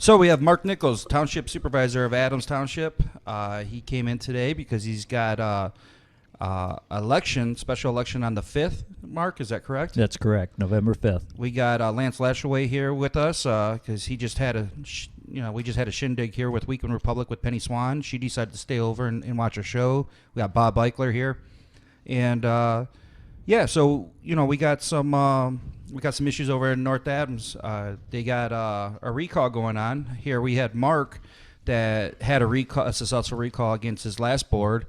So we have Mark Nichols, Township Supervisor of Adams Township. He came in today because he's got special election on the 5th. Mark, is that correct? That's correct, November 5th. We got Lance Lashaway here with us because he just had we just had a shindig here with Weekend Republic with Penny Swan. She decided to stay over and watch our show. We got Bob Eichler here, and so we got some issues over in North Adams. They got a recall going on here. We had Mark that had a successful recall against his last board.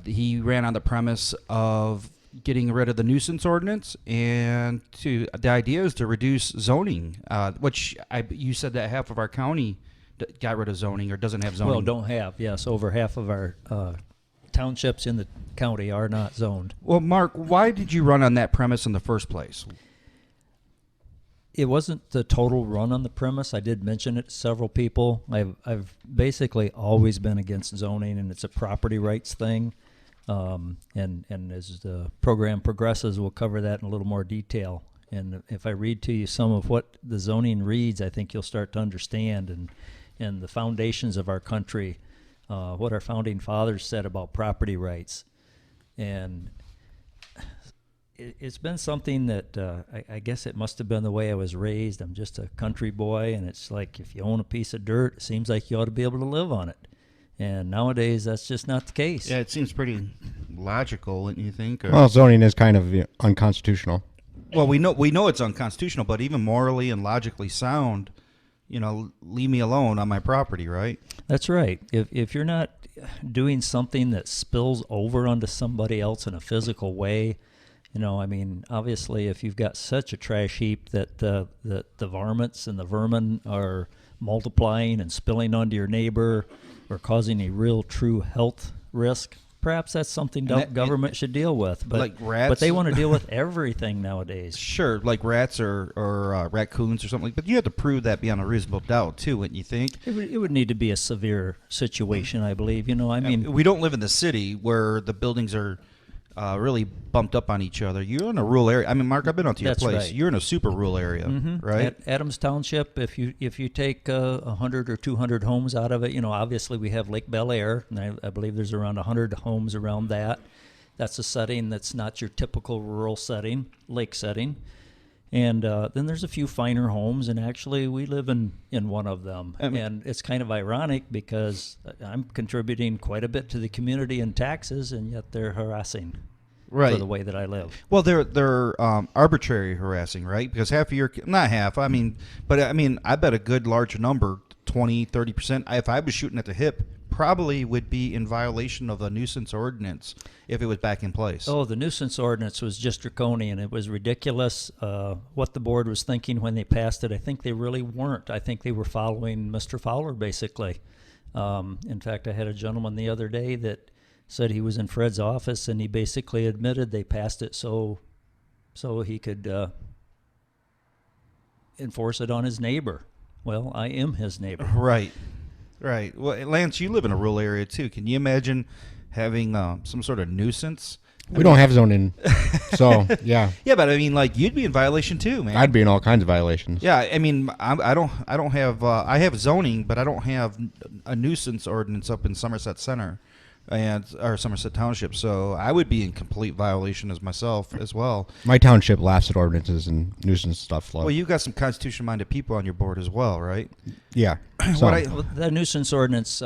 He ran on the premise of getting rid of the nuisance ordinance, and the idea is to reduce zoning, which you said that half of our county got rid of zoning or doesn't have zoning. Well, don't have, yes. Over half of our townships in the county are not zoned. Well, Mark, why did you run on that premise in the first place? It wasn't the total run on the premise. I did mention it to several people. I've basically always been against zoning, and it's a property rights thing. And as the program progresses, we'll cover that in a little more detail. And if I read to you some of what the zoning reads, I think you'll start to understand and the foundations of our country, what our founding fathers said about property rights. And it's been something that I guess it must have been the way I was raised. I'm just a country boy, and it's like if you own a piece of dirt, it seems like you ought to be able to live on it. And nowadays, that's just not the case. Yeah, it seems pretty logical, wouldn't you think? Well, zoning is kind of unconstitutional. Well, we know it's unconstitutional, but even morally and logically sound, leave me alone on my property, right? That's right. If you're not doing something that spills over onto somebody else in a physical way, obviously, if you've got such a trash heap that the varmints and the vermin are multiplying and spilling onto your neighbor or causing a real true health risk, perhaps that's something government should deal with. But, like rats? But they want to deal with everything nowadays. Sure, like rats or raccoons or something. But you have to prove that beyond a reasonable doubt, too, wouldn't you think? It would need to be a severe situation, I believe. We don't live in the city where the buildings are really bumped up on each other. You're in a rural area. Mark, I've been out to your place. Right. You're in a super rural area, right? Adams Township, if you take 100 or 200 homes out of it, obviously we have Lake Bel Air, and I believe there's around 100 homes around that. That's a setting that's not your typical rural setting, lake setting. And then there's a few finer homes, and actually we live in one of them. And it's kind of ironic because I'm contributing quite a bit to the community in taxes, and yet they're harassing for the way that I live. Well, they're arbitrary harassing, right? Because half of not half, I bet a good large number, 20, 30%, if I was shooting at the hip, probably would be in violation of the nuisance ordinance if it was back in place. Oh, the nuisance ordinance was just draconian. It was ridiculous what the board was thinking when they passed it. I think they really weren't. I think they were following Mr. Fowler, basically. In fact, I had a gentleman the other day that said he was in Fred's office, and he basically admitted they passed it so he could enforce it on his neighbor. Well, I am his neighbor. Right. Well, Lance, you live in a rural area, too. Can you imagine having some sort of nuisance? We don't have zoning, so, yeah. Yeah, but you'd be in violation, too, man. I'd be in all kinds of violations. Yeah, I don't have, I have zoning, but I don't have a nuisance ordinance up in Somerset Center or Somerset Township, so I would be in complete violation as myself as well. My township laughs at ordinances and nuisance stuff. Well, you've got some constitution-minded people on your board as well, right? Yeah. So. The nuisance ordinance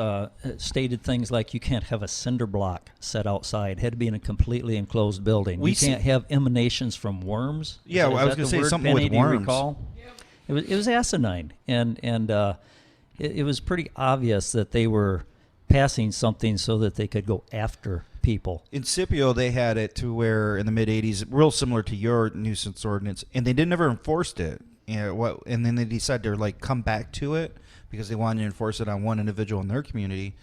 stated things like you can't have a cinder block set outside. It had to be in a completely enclosed building. You can't have emanations from worms. Yeah, I was going to say something with worms. Recall? It was asinine, and it was pretty obvious that they were passing something so that they could go after people. In Scipio, they had it to where in the mid-'80s, real similar to your nuisance ordinance, and they never enforced it. And then they decided to come back to it because they wanted to enforce it on one individual in their community.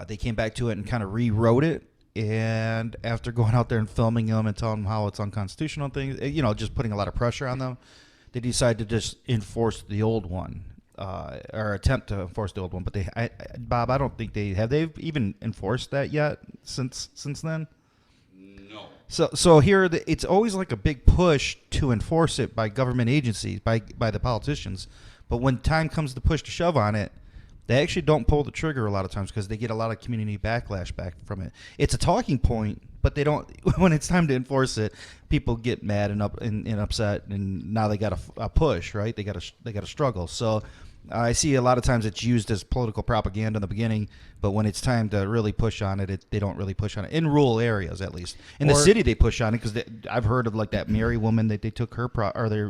They came back to it and kind of rewrote it. And after going out there and filming them and telling them how it's unconstitutional things, just putting a lot of pressure on them, they decided to just enforce the old one. Or attempt to enforce the old one, but Bob, I don't think they've even enforced that yet since then. No. So here it's always like a big push to enforce it by government agencies, by the politicians, But when time comes to push to shove on it, they actually don't pull the trigger a lot of times because they get a lot of community backlash back from it. It's a talking point, but they don't. When it's time to enforce it, people get mad and upset, and now they got a push, right? They got to struggle. So I see a lot of times it's used as political propaganda in the beginning, but when it's time to really push on it, they don't really push on it in rural areas, at least. In the city, they push on it because I've heard of like that Mary woman that they took her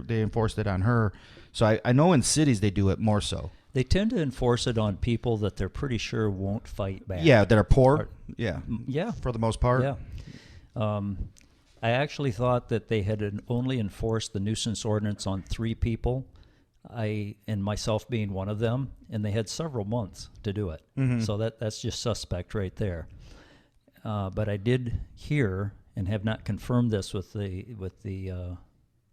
they enforced it on her. So I know in cities they do it more so. They tend to enforce it on people that they're pretty sure won't fight back. Yeah, that are poor. Yeah, for the most part. Yeah. I actually thought that they had only enforced the nuisance ordinance on 3 people, and myself being one of them, and they had several months to do it. Mm-hmm. So that's just suspect right there. But I did hear and have not confirmed this with the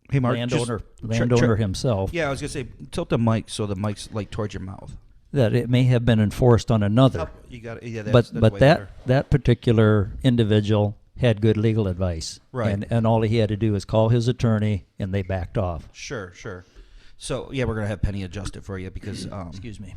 Hey, Mark, landowner himself. Yeah, I was gonna say tilt the mic so the mic's like towards your mouth. That it may have been enforced on another. You got yeah. That's But way that particular individual had good legal advice, right? And all he had to do was call his attorney, and they backed off. Sure. So yeah, we're gonna have Penny adjust it for you because excuse me.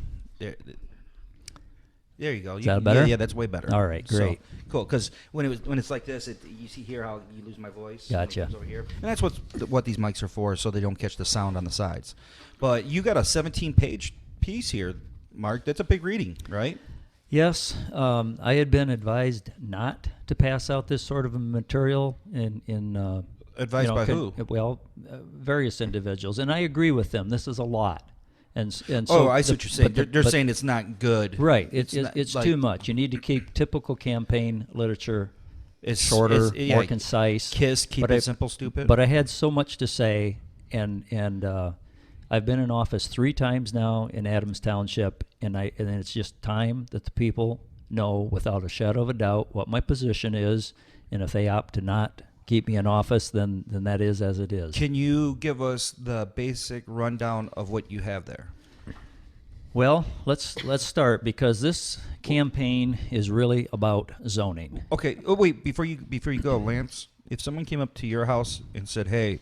There you go. Is that better? Yeah, that's way better. All right, great. So, cool. Because when it's like this, you see here how you lose my voice. Gotcha. It comes over here, and that's what these mics are for, so they don't catch the sound on the sides. But you got a 17-page piece here, Mark. That's a big reading, right? Yes, I had been advised not to pass out this sort of a material in Advised by who? Well, various individuals, and I agree with them. This is a lot. And so oh, I see what you're saying. They're saying it's not good. Right. It's like, too much. You need to keep typical campaign literature shorter, more concise. Keep it simple, stupid. But I had so much to say, and I've been in office 3 times now in Adams Township, and it's just time that the people know without a shadow of a doubt what my position is, and if they opt to not keep me in office, then that is as it is. Can you give us the basic rundown of what you have there? Well, let's start, because this campaign is really about zoning. Okay. Oh wait, before you go, Lance, if someone came up to your house and said, "Hey,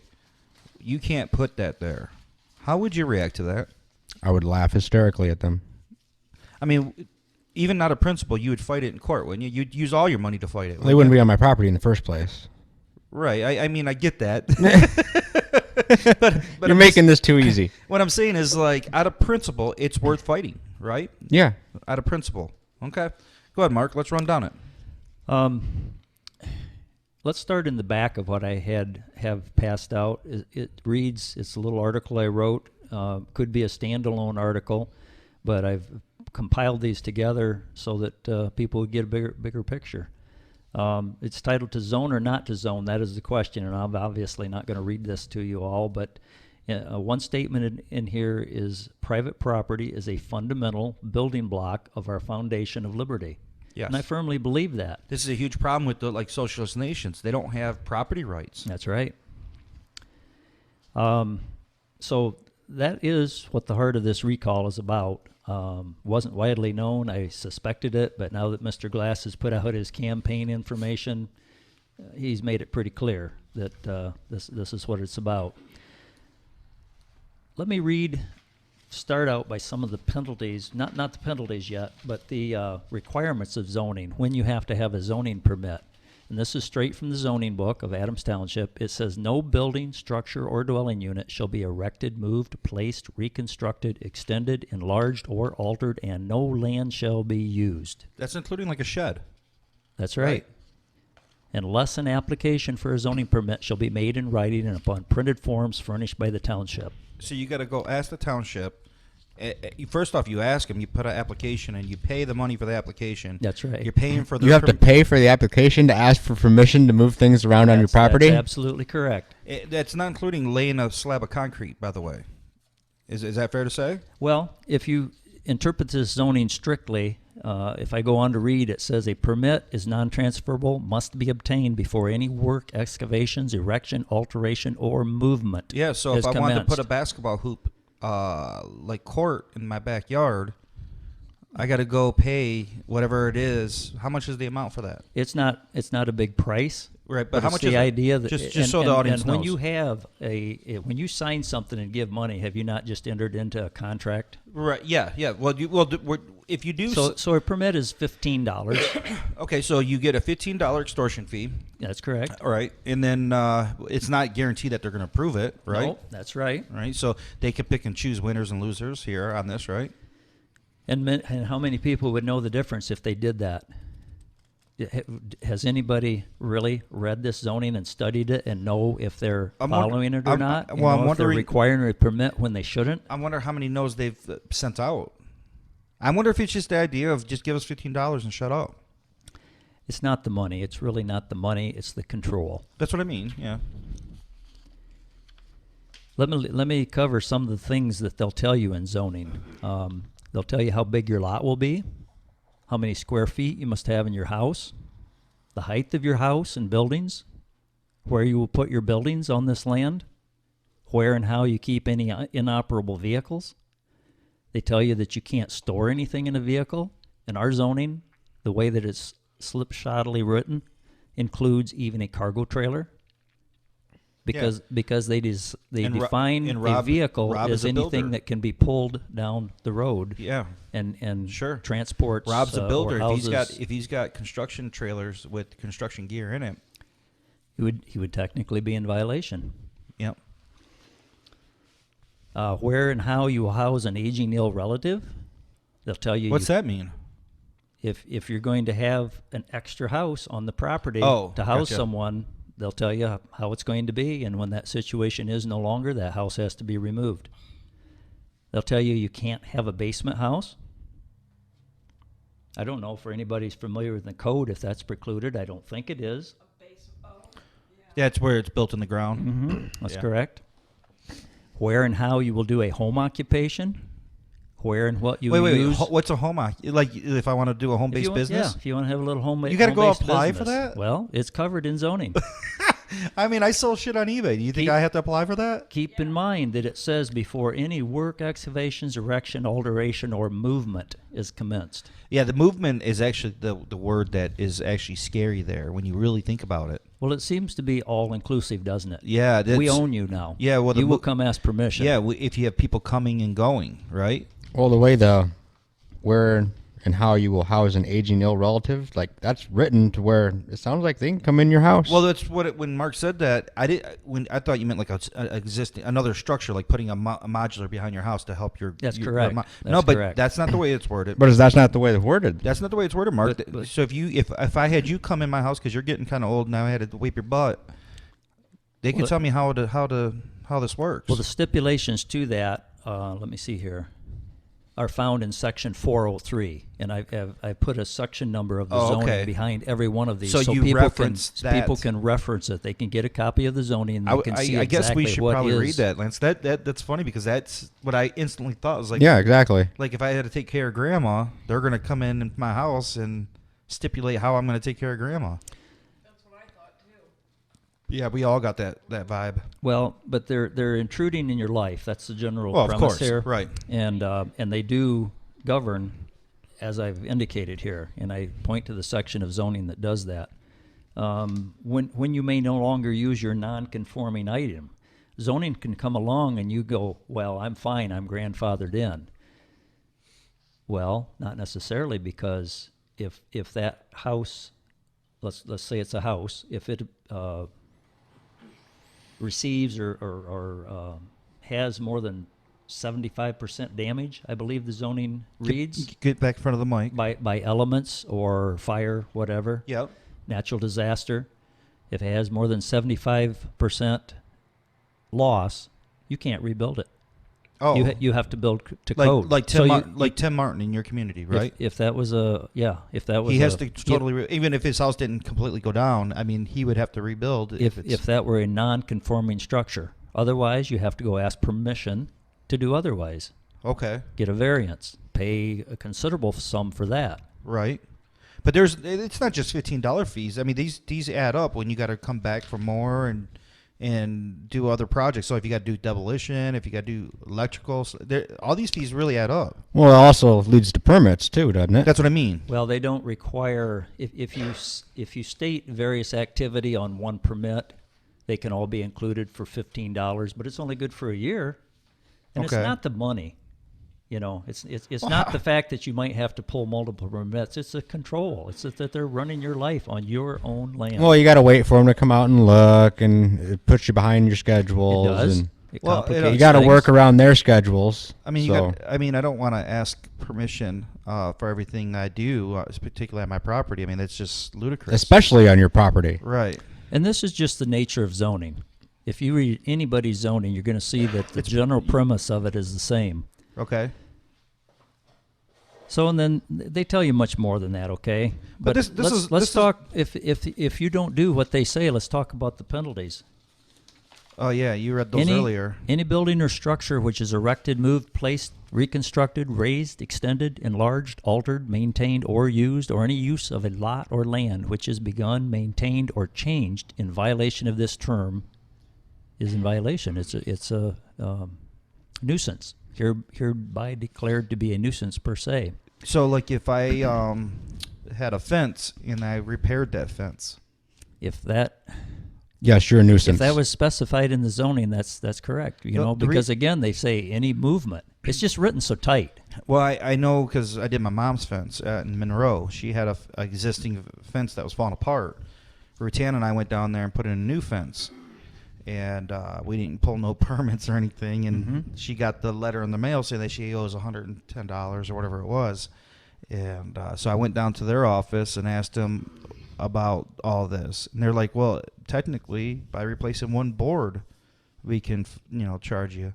you can't put that there," how would you react to that? I would laugh hysterically at them. I mean, even not a principal, you would fight it in court, wouldn't you? You'd use all your money to fight it. They wouldn't be on my property in the first place. Right. I mean, I get that. but You're making this too easy. What I'm saying is, like, out of principle, it's worth fighting, right? Yeah. Out of principle. Okay. Go ahead, Mark. Let's run down it. Let's start in the back of what I have passed out. It reads, it's a little article I wrote. Could be a standalone article, but I've compiled these together so that people would get a bigger picture. It's titled "To Zone or Not to Zone." That is the question, and I'm obviously not going to read this to you all, but one statement in here is private property is a fundamental building block of our foundation of liberty. Yes. And I firmly believe that. This is a huge problem with the socialist nations. They don't have property rights. That's right. So that is what the heart of this recall is about. Wasn't widely known. I suspected it, but now that Mr. Glass has put out his campaign information, he's made it pretty clear that this is what it's about. Let me start out by some of the penalties, not the penalties yet, but the requirements of zoning, when you have to have a zoning permit. And this is straight from the zoning book of Adams Township. It says, no building, structure, or dwelling unit shall be erected, moved, placed, reconstructed, extended, enlarged, or altered, and no land shall be used. That's including like a shed. That's right. Unless an application for a zoning permit shall be made in writing and upon printed forms furnished by the township. So you got to go ask the township. First off, you ask them, you put an application, and you pay the money for the application. That's right. You're paying for the... You have to pay for the application to ask for permission to move things around on your property? That's absolutely correct. That's not including laying a slab of concrete, by the way. Is that fair to say? Well, if you interpret this zoning strictly, if I go on to read, it says a permit is non-transferable, must be obtained before any work, excavations, erection, alteration, or movement. Yeah, so if I wanted to put a basketball hoop like court in my backyard, I got to go pay whatever it is. How much is the amount for that? It's not a big price. Right, but how it's much the is it? idea that Just so the audience and when knows. you have when you sign something and give money, have you not just entered into a contract? Right. Yeah. Yeah. Well, if you do. So a permit is $15. Okay, so you get a $15 extortion fee. That's correct. All right, and then it's not guaranteed that they're going to approve it, right? No, that's right. Right. So they can pick and choose winners and losers here on this, right? And how many people would know the difference if they did that? Has anybody really read this zoning and studied it and know if they're following it or not? I'm If they're wondering. requiring a permit when they shouldn't? I wonder how many no's they've sent out. I wonder if it's just the idea of just give us $15 and shut up. It's not the money. It's really not the money. It's the control. That's what I mean. Yeah. Let me cover some of the things that they'll tell you in zoning. They'll tell you how big your lot will be, how many square feet you must have in your house, the height of your house and buildings, where you will put your buildings on this land, where and how you keep any inoperable vehicles. They tell you that you can't store anything in a vehicle. In our zoning, the way that it's slipshoddily written, includes even a cargo trailer. Because they define a vehicle Rob as is a anything builder. that can be pulled down the road. Yeah. And Sure. transports. Rob's a or builder. houses. If he's got construction trailers with construction gear in it. He would technically be in violation. Yep. Where and how you will house an aging ill relative, they'll tell you. What's that mean? If you're going to have an extra house on the property Oh, to house gotcha. someone, they'll tell you how it's going to be, and when that situation is no longer, that house has to be removed. They'll tell you you can't have a basement house. I don't know if anybody's familiar with the code if that's precluded. I don't think it is. Yeah, it's where it's built in the ground. Mm-hmm. That's Yeah. correct. Where and how you will do a home occupation. Where and what you Wait. use. What's a home? Like if I want to do a home-based business? Yeah, if you want to have a little home, You gotta go home-based apply for business. that? Well, it's covered in zoning. I mean, I sell shit on eBay. Do you think Keep- I have to apply for that? Keep in mind that it says before any work, excavations, erection, alteration, or movement is commenced. Yeah, the movement is actually the word that is actually scary there when you really think about it. Well, it seems to be all-inclusive, doesn't it? Yeah, We own you now. Yeah, well, you will come ask permission. Yeah, if you have people coming and going, right? Well, the way where and how you will house an aging ill relative, like that's written to where it sounds like they can come in your house. Well, that's what when Mark said that I thought you meant like another structure, like putting a modular behind your house to help your. That's your correct. no, That's but correct. that's not the way it's worded. but that's not the way it's worded. That's not the way it's worded, Mark. But- So if I had you come in my house because you're getting kind of old and I had to wipe your butt, they could Well, tell me how this works. Well, the stipulations to that, let me see here, are found in section 403, and I put a section number of the Oh, zoning okay. behind every one of these, So you people reference that. people can reference it. They can get a copy of the zoning and they can see I guess exactly we should what probably is. read that, Lance. That's funny because that's what I instantly thought was like. Yeah, exactly. Like if I had to take care of Grandma, they're gonna come in my house and stipulate how I'm gonna take care of Grandma. That's what I thought too. Yeah, we all got that vibe. Well, but they're intruding in your life. That's the general Well, of premise course, here, right. And they do govern, as I've indicated here, and I point to the section of zoning that does that. When you may no longer use your non-conforming item, zoning can come along and you go, well, I'm fine, I'm grandfathered in. Well, not necessarily, because if that house, let's say it's a house, if it receives or has more than 75% damage, I believe the zoning reads, Get back in front of the mic. by elements or fire, whatever, Yep. natural disaster. If it has more than 75% loss, you can't rebuild it. Oh, You have to build to code. like So Tim you- Tim Martin in your community, right? If that was if that was He has a- to totally even if his house didn't completely go down. I mean, he would have to rebuild if it's, that were a non-conforming structure. Otherwise, you have to go ask permission to do otherwise. okay, Get a variance, pay a considerable sum for that. right. But it's not just $15 fees. I mean, these add up when you got to come back for more and and do other projects. So if you got to do demolition, if you got to do electrical, all these fees really add up. Well, it also leads to permits too, doesn't it? That's what I mean. Well, they don't require, if you state various activity on one permit, they can all be included for $15, but it's only good for a year. And Okay. it's not the money. You know, it's not the fact that you might have to pull multiple permits. It's the control. It's that they're running your life on your own land. Well, you got to wait for them to come out and look, and it puts you behind your schedules. It does. And It Well, complicates you got to things. work around their schedules. I mean, so. I don't want to ask permission for everything I do, particularly at my property. I mean, that's just ludicrous. Especially on your property. Right. And this is just the nature of zoning. If you read anybody's zoning, you're going to see that the general premise of it is the same. Okay. So, and then they tell you much more than that, okay? But let's this talk. If you don't do what they say, let's talk about the penalties. Oh yeah, you read those earlier. Any building or structure which is erected, moved, placed, reconstructed, raised, extended, enlarged, altered, maintained, or used, or any use of a lot or land which is begun, maintained, or changed in violation of this term is in violation. It's a nuisance. Hereby declared to be a nuisance per se. So, like, if I had a fence and I repaired that fence, If that Yes, you're a nuisance. if that was specified in the zoning, that's correct. You Well, know, the because again, they say any movement. It's just written so tight. well, I know because I did my mom's fence in Monroe. She had a existing fence that was falling apart. Rutan and I went down there and put in a new fence, and we didn't pull no permits or anything. And she got the letter in the mail saying that she owes $110 or whatever it was. And so I went down to their office and asked them about all this, and they're like, "Well, technically, by replacing one board, we can, charge you."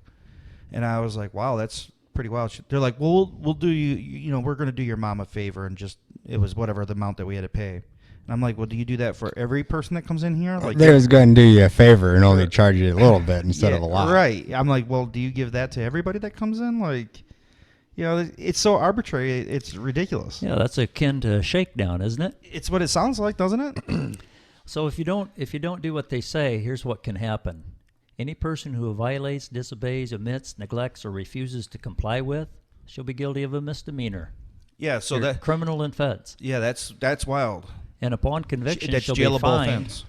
And I was like, "Wow, that's pretty wild." They're like, "Well, we'll do you, we're going to do your mom a favor," and just it was whatever the amount that we had to pay. And I'm like, "Well, do you do that for every person that comes in here?" Like, They was going to do you a favor and only charge you a little bit instead of a lot. right? I'm like, "Well, do you give that to everybody that comes in?" Like, it's so arbitrary. It's ridiculous. Yeah, that's akin to a shakedown, isn't it? It's what it sounds like, doesn't it? So if you don't do what they say, here's what can happen. Any person who violates, disobeys, omits, neglects, or refuses to comply with shall be guilty of a misdemeanor. Yeah. So You're that. criminal offense. Yeah, that's wild. And upon conviction, That's shall be jailable fined. offense.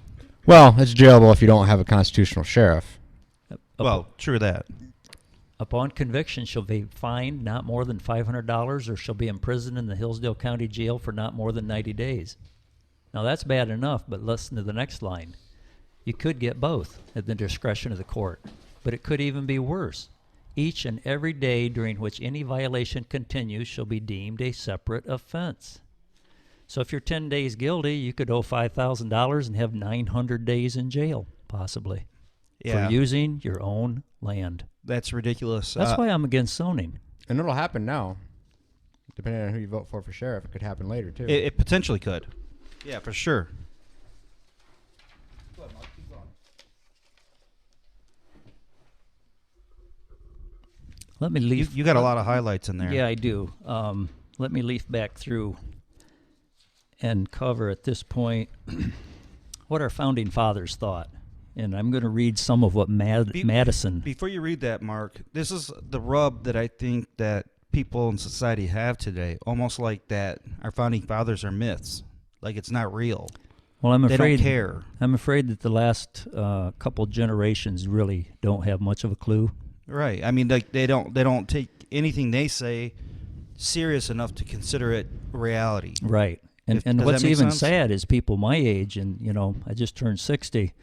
Well, it's jailable if you don't have a constitutional sheriff. Well, true that. Upon conviction, shall be fined not more than $500 or shall be imprisoned in the Hillsdale County Jail for not more than 90 days. Now, that's bad enough, but listen to the next line. You could get both at the discretion of the court, but it could even be worse. Each and every day during which any violation continues shall be deemed a separate offense. So if you're 10 days guilty, you could owe $5,000 and have 900 days in jail, possibly, Yeah. for using your own land. That's ridiculous. That's why I'm against zoning. And it'll happen now. Depending on who you vote for sheriff, it could happen later, too. it potentially could. Yeah, for sure. Let me leaf. You got a lot of highlights in there. Yeah, I do. Let me leaf back through and cover at this point what our founding fathers thought. And I'm going to read some of what Madison. Before you read that, Mark, this is the rub that I think that people in society have today. Almost like that our founding fathers are myths. Like it's not real. Well, I'm They afraid don't care. I'm afraid that the last couple generations really don't have much of a clue. Right. I mean, like they don't take anything they say serious enough to consider it reality. Right. And Does that what's make even sense? sad is people my age, and I just turned 60,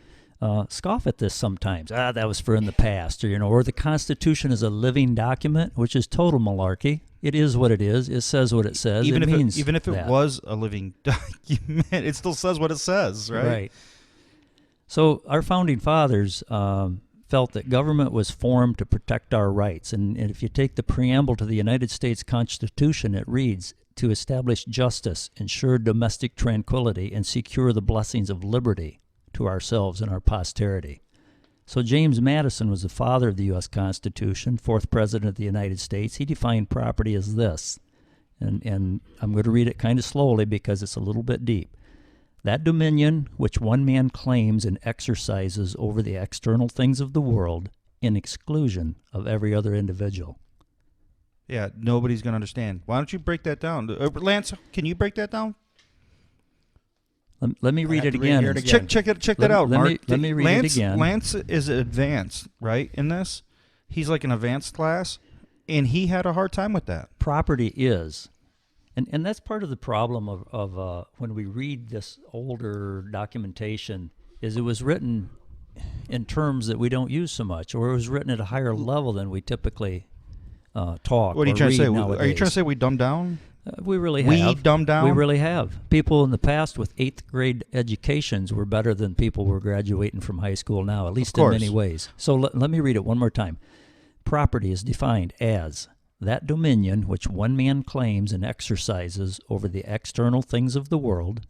scoff at this sometimes. That was for in the past, or the Constitution is a living document, which is total malarkey. It is what it is. It says what it says. Even it means if it that. was a living document, it still says what it says, right? Right. So our founding fathers felt that government was formed to protect our rights. And if you take the preamble to the United States Constitution, it reads, to establish justice, ensure domestic tranquility, and secure the blessings of liberty to ourselves and our posterity. So James Madison was the father of the U.S. Constitution, fourth president of the United States. He defined property as this, and I'm going to read it kind of slowly because it's a little bit deep. That dominion which one man claims and exercises over the external things of the world in exclusion of every other individual. Yeah, nobody's going to understand. Why don't you break that down? Lance, can you break that down? Let me read have it to read again. it again. Check that out, Mark. Let me read it again. Lance is advanced, right, in this? He's like an advanced class, and he had a hard time with that. Property is, and that's part of the problem of when we read this older documentation, is it was written in terms that we don't use so much, or it was written at a higher level than we typically talk. What are you or trying to say? read Are you nowadays. trying to say we dumbed down? We really We have. dumbed down? We really have. People in the past with 8th grade educations were better than people who are graduating from high school now, at least in course. many ways. So let me read it one more time. Property is defined as that dominion which one man claims and exercises over the external things of the world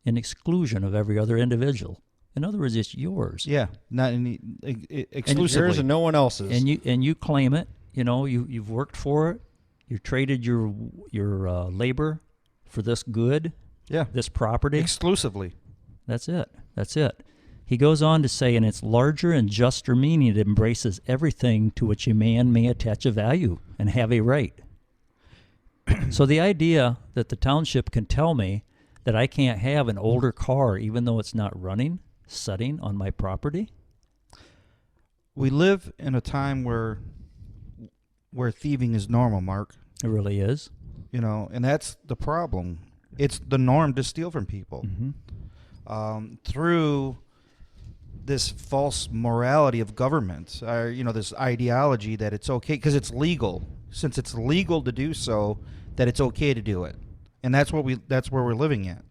in exclusion of every other individual. In other words, it's yours. Yeah, not any exclusively. Yours and no one else's. And you claim it. You know, you've worked for it. You traded your labor for this good, Yeah, this property. exclusively. That's it. That's it. He goes on to say, in its larger and juster meaning, it embraces everything to which a man may attach a value and have a right. So the idea that the township can tell me that I can't have an older car even though it's not running, sitting on my property? We live in a time where thieving is normal, Mark. It really is. You know, and that's the problem. It's the norm to steal from people. Through this false morality of government, this ideology that it's okay because it's legal. Since it's legal to do so, that it's okay to do it, and that's where we're living at.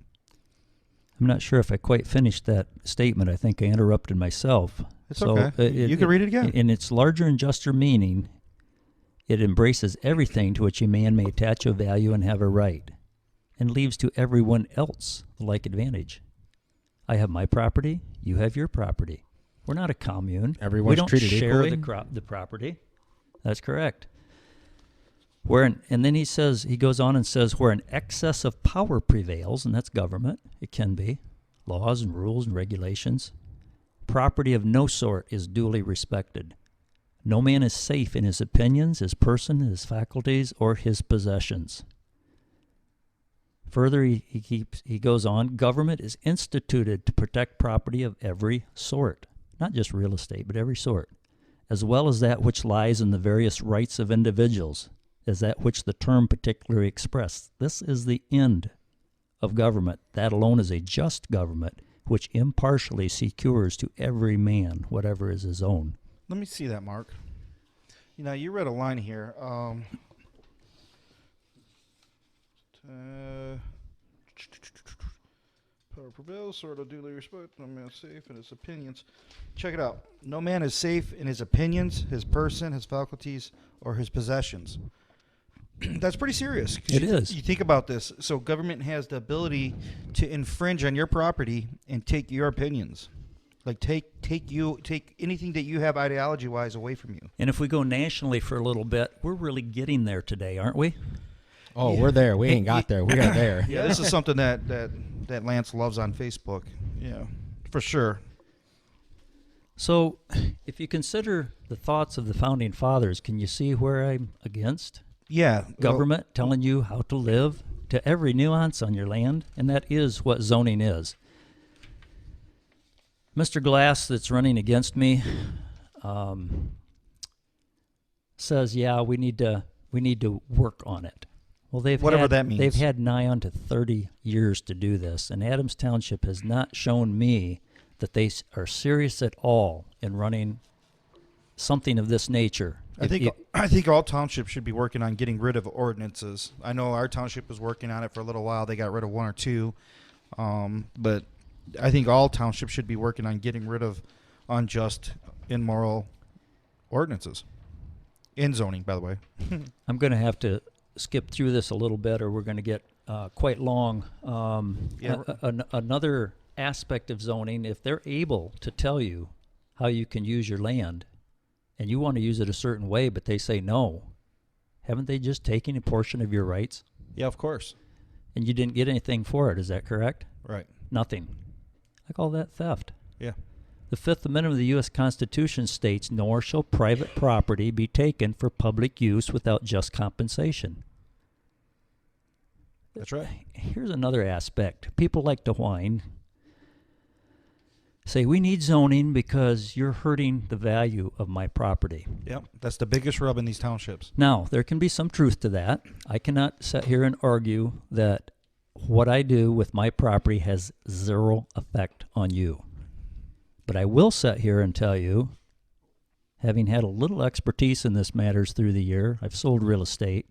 I'm not sure if I quite finished that statement. I think I interrupted myself. It's okay. You can read it again. In its larger and juster meaning, it embraces everything to which a man may attach a value and have a right, and leaves to everyone else the like advantage. I have my property, you have your property. We're not a commune. Everyone's we don't treated share equally? the property. That's correct. And then he goes on and says, where an excess of power prevails, and that's government, it can be, laws and rules and regulations, property of no sort is duly respected. No man is safe in his opinions, his person, his faculties, or his possessions. Further, he goes on, government is instituted to protect property of every sort, not just real estate, but every sort, as well as that which lies in the various rights of individuals, as that which the term particularly expressed. This is the end of government. That alone is a just government, which impartially secures to every man whatever is his own. Let me see that, Mark. You read a line here. Power prevails, sort of duly respect. No man is safe in his opinions. Check it out. No man is safe in his opinions, his person, his faculties, or his possessions. That's pretty serious. It is. You think about this. So government has the ability to infringe on your property and take your opinions. Like take anything that you have ideology-wise away from you. And if we go nationally for a little bit, we're really getting there today, aren't we? Oh, we're there. We ain't got there. We got there. Yeah, this is something that Lance loves on Facebook. Yeah, for sure. So if you consider the thoughts of the Founding Fathers, can you see where I'm against? Yeah. Government telling you how to live to every nuance on your land, and that is what zoning is. Mr. Glass, that's running against me, says, "Yeah, we need to work on it." Well, that means. They've had nigh on to 30 years to do this, and Adams Township has not shown me that they are serious at all in running something of this nature. I think all townships should be working on getting rid of ordinances. I know our township was working on it for a little while. They got rid of one or two, but I think all townships should be working on getting rid of unjust, immoral ordinances. In zoning, by the way. I'm going to have to skip through this a little bit, or we're going to get quite long. Another aspect of zoning, if they're able to tell you how you can use your land, and you want to use it a certain way, but they say no, haven't they just taken a portion of your rights? Yeah, of course. And you didn't get anything for it, is that correct? Right. Nothing. I call that theft. Yeah. The Fifth Amendment of the U.S. Constitution states, nor shall private property be taken for public use without just compensation. That's right. Here's another aspect. People like to whine, say, we need zoning because you're hurting the value of my property. Yep. That's the biggest rub in these townships. Now, there can be some truth to that. I cannot sit here and argue that what I do with my property has zero effect on you. But I will sit here and tell you, having had a little expertise in this matters through the year, I've sold real estate,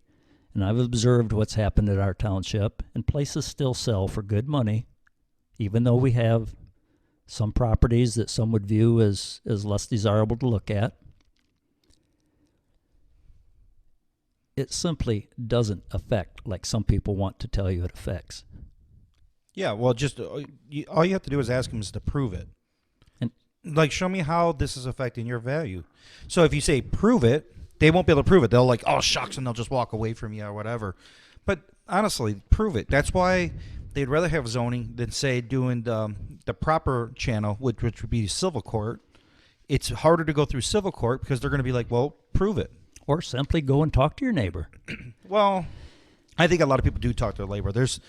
and I've observed what's happened at our township, and places still sell for good money, even though we have some properties that some would view as less desirable to look at. It simply doesn't affect like some people want to tell you it affects. Yeah, well, just all you have to do is ask them is to prove it. And like, show me how this is affecting your value. So if you say prove it, they won't be able to prove it. They'll like, oh, shucks, and they'll just walk away from you or whatever. But honestly, prove it. That's why they'd rather have zoning than, say, doing the proper channel, which would be civil court. It's harder to go through civil court because they're going to be like, well, prove it. or simply go and talk to your neighbor. Well, I think a lot of people do talk to their neighbor. There's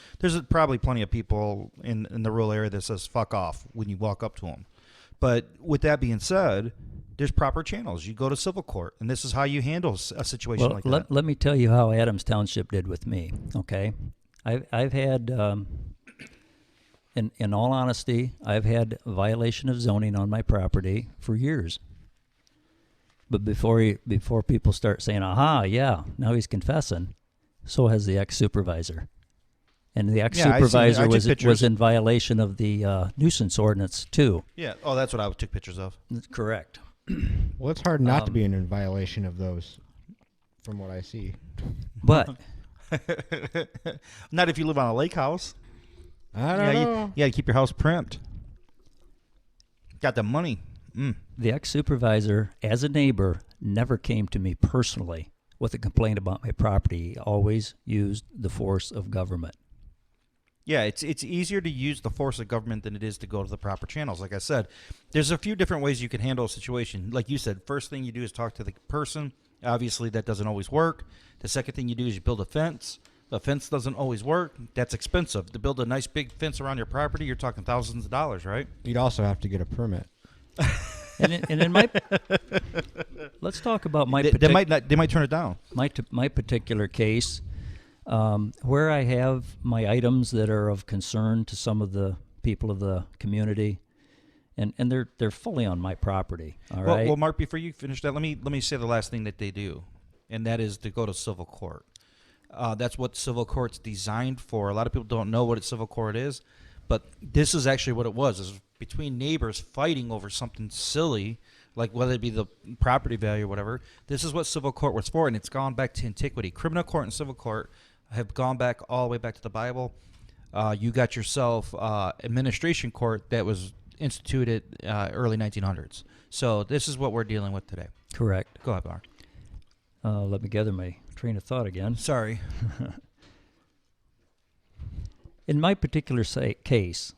probably plenty of people in the rural area that says fuck off when you walk up to them. But with that being said, there's proper channels. You go to civil court, and this is how you handle a situation like that. Let me tell you how Adams Township did with me, okay? I've had, in all honesty, I've had a violation of zoning on my property for years. But before people start saying, aha, yeah, now he's confessing, so has the ex-supervisor. And the ex-supervisor was in violation of the nuisance ordinance, too. Yeah. Oh, that's what I took pictures of. That's correct. Well, it's hard not to be in violation of those, from what I see. But not if you live on a lake house. I don't know. You got to keep your house primped. Got the money. the ex-supervisor, as a neighbor, never came to me personally with a complaint about my property. He always used the force of government. Yeah, it's easier to use the force of government than it is to go to the proper channels. Like I said, there's a few different ways you can handle a situation. Like you said, first thing you do is talk to the person. Obviously, that doesn't always work. The second thing you do is you build a fence. The fence doesn't always work. That's expensive. To build a nice big fence around your property, you're talking thousands of dollars, right? You'd also have to get a permit. And in my, let's talk about my. They might turn it down. My particular case, where I have my items that are of concern to some of the people of the community, and they're fully on my property. All right. Well, Mark, before you finish that, let me say the last thing that they do, and that is to go to civil court. That's what civil court's designed for. A lot of people don't know what a civil court is, but this is actually what it was. It was between neighbors fighting over something silly, like whether it be the property value or whatever. This is what civil court was for, and it's gone back to antiquity. Criminal court and civil court have gone back all the way back to the Bible. You got yourself administration court that was instituted early 1900s. So this is what we're dealing with today. Correct. Go ahead, Mark. Let me gather my train of thought again. Sorry. In my particular case,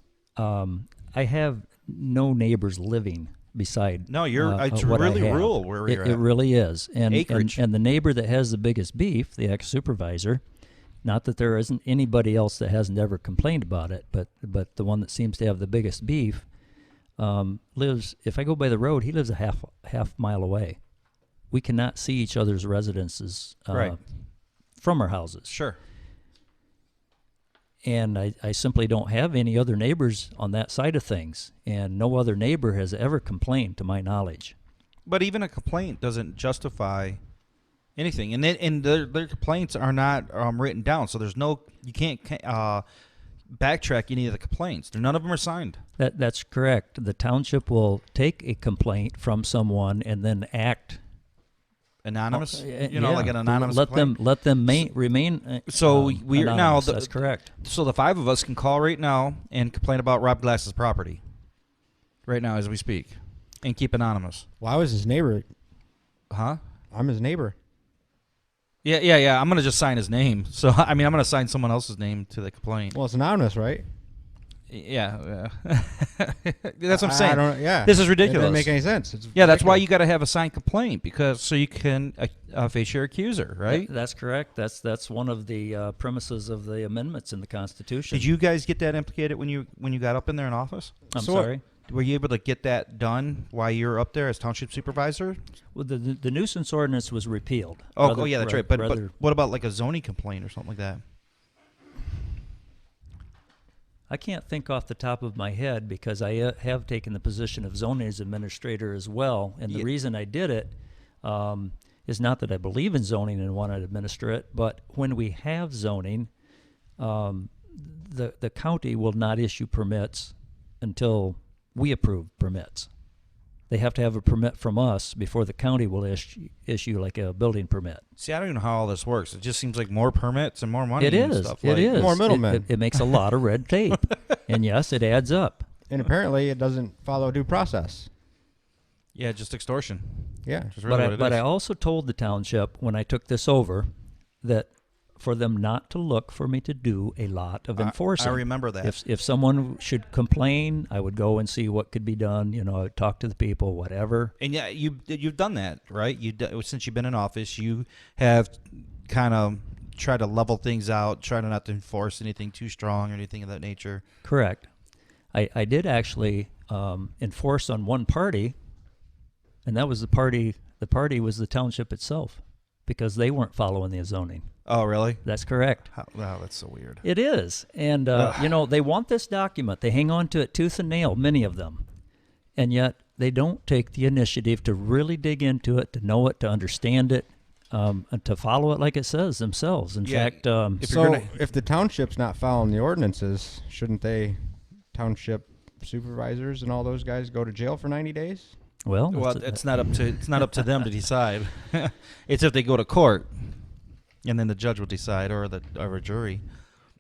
I have no neighbors living beside. No, it's what really I have. rural where you're at. It really is. And Acreage. And the neighbor that has the biggest beef, the ex-supervisor, not that there isn't anybody else that hasn't ever complained about it, but the one that seems to have the biggest beef lives, if I go by the road, he lives a half mile away. We cannot see each other's residences Right. from our houses. Sure. And I simply don't have any other neighbors on that side of things. And no other neighbor has ever complained to my knowledge. But even a complaint doesn't justify anything. And their complaints are not written down. So you can't backtrack any of the complaints. None of them are signed. That's correct. The township will take a complaint from someone and then act Anonymous? yeah. Like an anonymous complaint? Let them remain So we're now anonymous. That's correct. So the five of us can call right now and complain about Rob Glass's property right now as we speak and keep anonymous. Well, I was his neighbor. Huh? I'm his neighbor. Yeah. I'm going to just sign his name. So, I'm going to sign someone else's name to the complaint. Well, it's anonymous, right? Yeah. That's what I'm saying. I don't, yeah. This is It ridiculous. doesn't make any sense. It's Yeah, that's why ridiculous. you got to have a signed complaint so you can face your accuser, right? That's correct. That's one of the premises of the amendments in the Constitution. Did you guys get that implicated when you got up in there in office? I'm So what- sorry. Were you able to get that done while you were up there as township supervisor? Well, the nuisance ordinance was repealed. Oh, yeah, that's right. But rather- what about like a zoning complaint or something like that? I can't think off the top of my head because I have taken the position of zoning administrator as well. And the Yeah. reason I did it is not that I believe in zoning and want to administer it, but when we have zoning, the county will not issue permits until we approve permits. They have to have a permit from us before the county will issue like a building permit. See, I don't even know how all this works. It just seems like more permits and more money It and is. stuff. It is. More middlemen. It makes a lot of red tape. And yes, it adds up. And apparently it doesn't follow due process. Yeah, just extortion. Yeah. Just really what it But is. I also told the township when I took this over that for them not to look for me to do a lot of enforcing. I remember that. If someone should complain, I would go and see what could be done. You know, I'd talk to the people, whatever. And yeah, you've done that, right? Since you've been in office, you have kind of tried to level things out, try to not to enforce anything too strong or anything of that nature. Correct. I did actually enforce on one party, and that was the party. The party was the township itself because they weren't following the zoning. Oh, really? That's correct. Wow, that's so weird. It is. And, you know, they want this document. They hang on to it tooth and nail, many of them. And yet they don't take the initiative to really dig into it, to know it, to understand it, and to follow it like it says themselves. In Yeah, fact, if you're So gonna- if the township's not following the ordinances, shouldn't they, township supervisors and all those guys, go to jail for 90 days? well, it's not up to them to decide. It's if they go to court, and then the judge will decide, or a jury,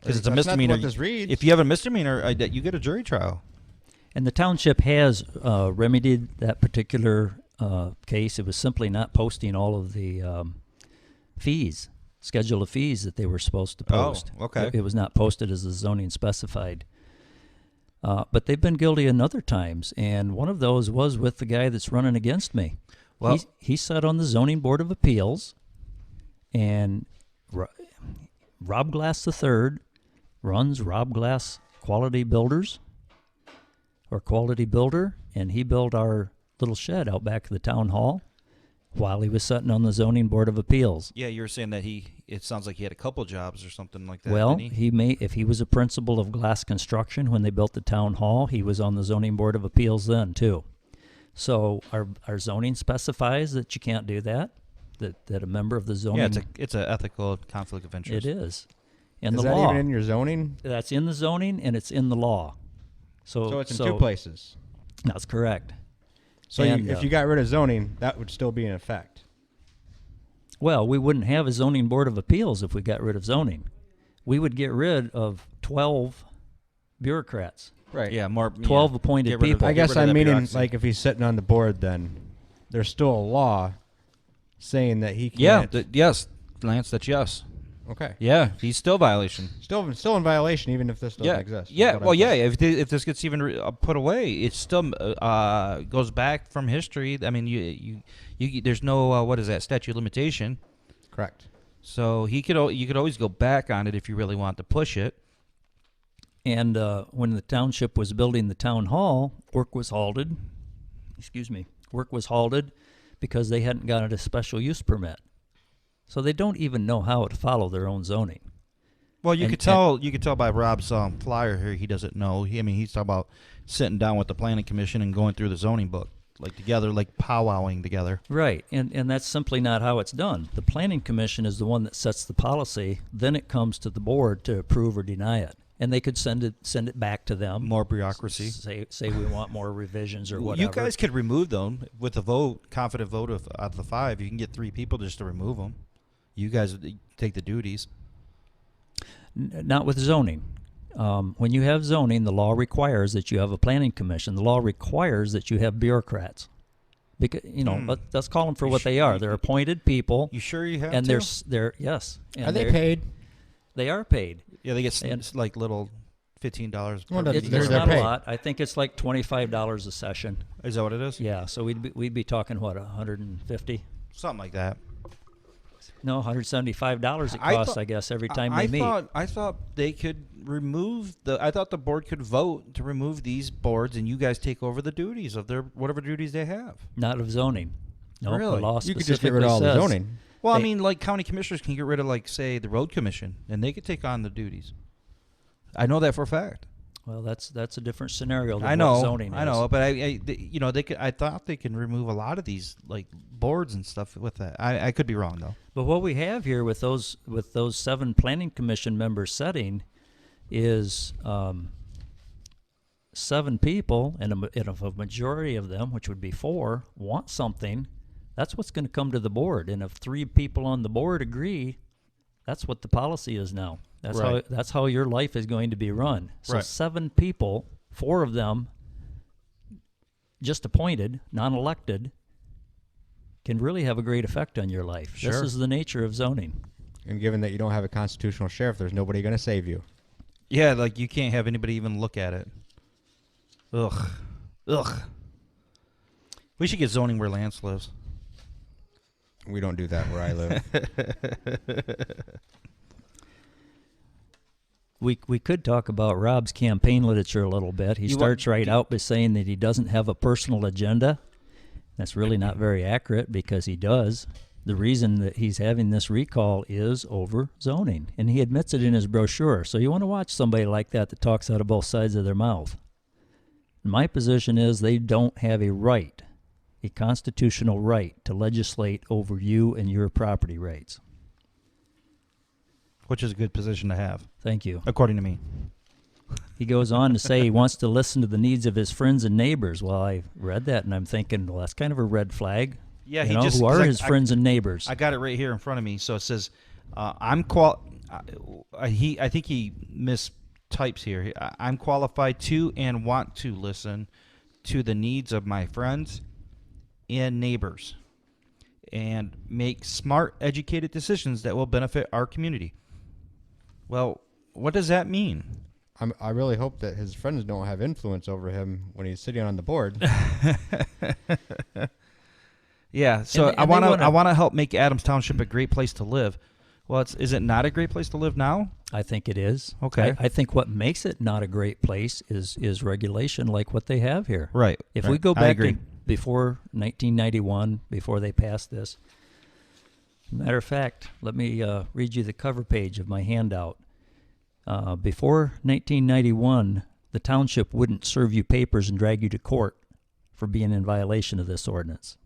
because it's a That's not misdemeanor. what this reads. If you have a misdemeanor, you get a jury trial. and the township has remedied that particular case. It was simply not posting all of the fees, schedule of fees that they were supposed to post. Oh, okay. It was not posted as the zoning specified. But they've been guilty in other times, and one of those was with the guy that's running against me. Well- he sat on the zoning board of appeals, and Rob Glass III runs Rob Glass Quality Builders, or Quality Builder, and he built our little shed out back of the town hall while he was sitting on the zoning board of appeals. Yeah, you were saying that it sounds like he had a couple jobs or something like that. Well, didn't he may, if he was a principal of Glass Construction when they built the town hall, he was on the zoning board of appeals then too. So our zoning specifies that you can't do that. That a member of the zoning. Yeah, it's a ethical conflict of interest. It is. In Is the that law. even in your zoning? That's in the zoning and it's in the law. So it's in two places. That's correct. So And, if you got rid of zoning, that would still be in effect. Well, we wouldn't have a zoning board of appeals if we got rid of zoning. We would get rid of 12 bureaucrats. Right. Yeah, more 12 appointed get rid of- people. I get guess rid of I'm that meaning bureaucracy. like if he's sitting on the board, then there's still a law saying that he Yeah, can't. yes, Lance, that's yes. Okay. Yeah, he's still violation. Still in violation, even if this doesn't Yeah, exist. is yeah. what I'm Well, yeah. saying. If this gets even put away, it still goes back from history. I mean, you there's no what is that statute of limitation? Correct. So you could always go back on it if you really want to push it. And when the township was building the town hall, work was halted. Work was halted because they hadn't gotten a special use permit. So they don't even know how to follow their own zoning. Well, you And- could tell by Rob's flyer here. He doesn't know. He's talking about sitting down with the planning commission and going through the zoning book like together, like powwowing together. Right, and that's simply not how it's done. The planning commission is the one that sets the policy. Then it comes to the board to approve or deny it, and they could send it back to them. More bureaucracy. Say we want more revisions or whatever. You guys could remove them with a vote, confident vote of out of the 5. You can get 3 people just to remove them. You guys take the duties. Not with zoning. When you have zoning, the law requires that you have a planning commission. The law requires that you have bureaucrats. Because let's call them for what they are. They're appointed people, You sure you have and to? they're yes. And Are they they're- paid? They are paid. Yeah, they get And- like little $15 per Well, that's- It's meeting. they're not a paid. lot. I think it's like $25 a session. Is that what it is? Yeah, so we'd be talking what, 150? Something like that. No, $175 it I costs, thought- I guess, every time they meet. I thought they could remove I thought the board could vote to remove these boards, and you guys take over the duties of their whatever duties they have. Not of zoning. No, Really? the law You could specifically just get rid of all the says- zoning. Well, I They- mean, like county commissioners can get rid of, like, say, the road commission, and they could take on the duties. I know that for a fact. Well, that's a different scenario than I know, what zoning is. I know, but they could. I thought they can remove a lot of these like boards and stuff with that. I could be wrong though. But what we have here with those 7 planning commission members setting is 7 people, and if a majority of them, which would be 4, want something, that's what's going to come to the board. And if 3 people on the board agree, that's what the policy is now. Right. That's how your life is going to be run. So Right. 7 people, 4 of them just appointed, non-elected, can really have a great effect on your life. This Sure. is the nature of zoning. And given that you don't have a constitutional sheriff, there's nobody going to save you. Yeah, like you can't have anybody even look at it. Ugh. We should get zoning where Lance lives. We don't do that where I live. We could talk about Rob's campaign literature a little bit. He You starts want- right out by saying that he doesn't have a personal agenda. That's really not very accurate because he does. The reason that he's having this recall is over zoning, and he admits it in his brochure. So you want to watch somebody like that talks out of both sides of their mouth. My position is they don't have a right, a constitutional right, to legislate over you and your property rights. Which is a good position to have, Thank you. according to me. He goes on to say he wants to listen to the needs of his friends and neighbors. Well, I read that and I'm thinking, well, that's kind of a red flag. Yeah, You he know, just who are 'cause his friends and neighbors? I got it right here in front of me. So it says, I think he mistypes here. I'm qualified to and want to listen to the needs of my friends and neighbors and make smart, educated decisions that will benefit our community. Well, what does that mean? I really hope that his friends don't have influence over him when he's sitting on the board. Yeah, so And I they want to wanna- help make Adams Township a great place to live. Well, is it not a great place to live now? I think it is. Okay. I think what makes it not a great place is regulation like what they have here. Right. If right. we go I back agree. to before 1991, before they passed this, matter of fact, let me read you the cover page of my handout. Before 1991, the township wouldn't serve you papers and drag you to court for being in violation of this ordinance.